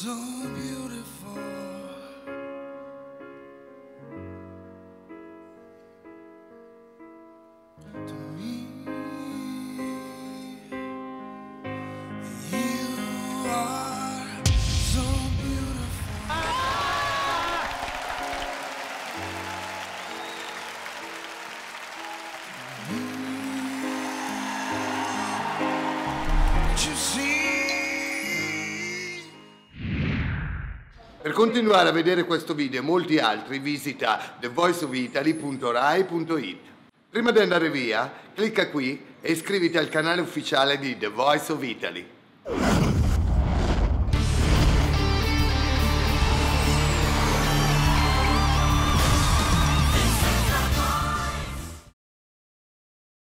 so beautiful. To me, you are so beautiful. You see. Per continuare a vedere questo video e molti altri visita thevoiceofitaly.rai.it. Prima di andare via, clicca qui e iscriviti al canale ufficiale di The Voice of Italy.